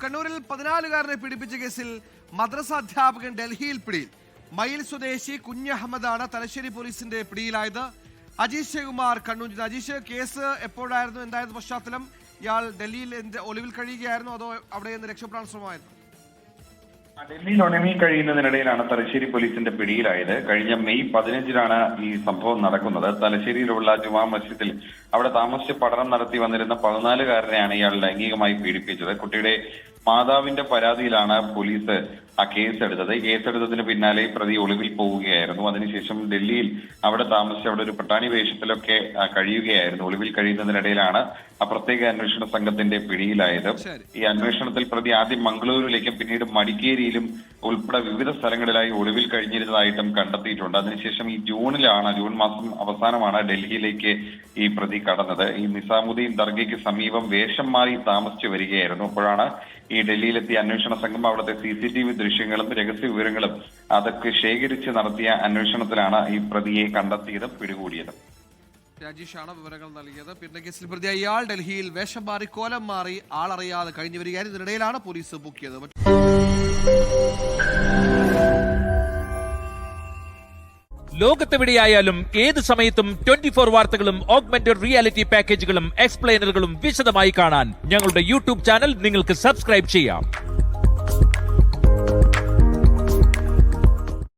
കണ്ണൂരിൽ 14-കാരനെ പീഡിപ്പിച്ച കേസിൽ മദ്രസ അധ്യാപകൻ ഡൽഹിയിൽ പിടിയിൽ. മയിൽ സ്വദേശി കുഞ്ഞഹമ്മദാണ് തലശ്ശേരി പോലീസിന്റെ പിടിയിലായത്. അജീഷ് കുമാർ കണ്ണൂർ. അജീഷ്, കേസ് എപ്പോഴായിരുന്നു, എന്തായിരുന്നു പശ്ചാത്തലം? ഇയാൾ ഡൽഹിയിൽ ഒളിവിൽ കഴിയുകയായിരുന്നു അതോ അവിടെ നിന്ന് രക്ഷപ്പെടാൻ ശ്രമമായിരുന്നു? ഡൽഹിയിൽ ഒളിവിൽ കഴിയുന്നതിനിടയിലാണ് തലശ്ശേരി പോലീസിന്റെ പിടിയിലായത്. കഴിഞ്ഞ മെയ് 15-നാണ് ഈ സംഭവം നടക്കുന്നത്. തലശ്ശേരിയിലുള്ള ജുമാ മസ്ജിദിൽ അവിടെ താമസിച്ച് പഠനം നടത്തി വന്നിരുന്ന 14-കാരനെയാണ് ഇയാൾ ലൈംഗികമായി പീഡിപ്പിച്ചത്. കുട്ടിയുടെ മാതാവിന്റെ പരാതിയിലാണ് പോലീസ് ആ കേസെടുത്തത്. കേസെടുത്തതിന് പിന്നാലെ പ്രതി ഒളിവിൽ പോവുകയായിരുന്നു. അതിനുശേഷം ഡൽഹിയിൽ അവിടെ താമസിച്ച് അവിടെ ഒരു പട്ടാണി വേഷത്തിലൊക്കെ കഴിയുകയായിരുന്നു. ഒളിവിൽ കഴിയുന്നതിനിടയിലാണ് ആ പ്രത്യേക അന്വേഷണ സംഘത്തിന്റെ പിടിയിലായത്. ഈ അന്വേഷണത്തിൽ പ്രതി ആദ്യം മംഗളൂരുവിലേക്കും പിന്നീട് മടിക്കേരിയിലും ഉൾപ്പെടെ വിവിധ സ്ഥലങ്ങളിലായി ഒളിവിൽ കഴിഞ്ഞിരുന്നതായിട്ടും കണ്ടെത്തിയിട്ടുണ്ട്. അതിനുശേഷം ഈ ജൂൺ മാസം അവസാനമാണ് ഡൽഹിയിലേക്ക് ഈ പ്രതി കടന്നത്. ഈ നിസാമുദ്ദീൻ ദർഗയ്ക്ക് സമീപം വേഷം മാറി താമസിച്ചു വരികയായിരുന്നു. അപ്പോഴാണ് ഈ ഡൽഹിയിലെത്തിയ അന്വേഷണ സംഘം അവിടുത്തെ CCTV ദൃശ്യങ്ങളും രഹസ്യ വിവരങ്ങളും അതൊക്കെ ശേഖരിച്ച് നടത്തിയ അന്വേഷണത്തിലാണ് ഈ പ്രതിയെ കണ്ടെത്തിയതും പിടികൂടിയതും. രാജേഷാണ് വിവരങ്ങൾ നൽകിയത്. പിന്നെ കേസിൽ പ്രതിയായ ഇയാൾ ഡൽഹിയിൽ വേഷം മാറി കോലം മാറി ആളറിയാതെ കഴിഞ്ഞു വരികയായിരുന്നു. ഇതിനിടയിലാണ് പോലീസ് പൊക്കിയത്. ലോകത്തെവിടെയായാലും ഏത് സമയത്തും 24 വാർത്തകളും ഓഗ്മെന്റഡ് റിയാലിറ്റി പാക്കേജുകളും എക്സ്പ്ലെയിനറുകളും വിശദമായി കാണാൻ ഞങ്ങളുടെ YouTube ചാനൽ നിങ്ങൾക്ക് സബ്സ്ക്രൈബ് ചെയ്യാം.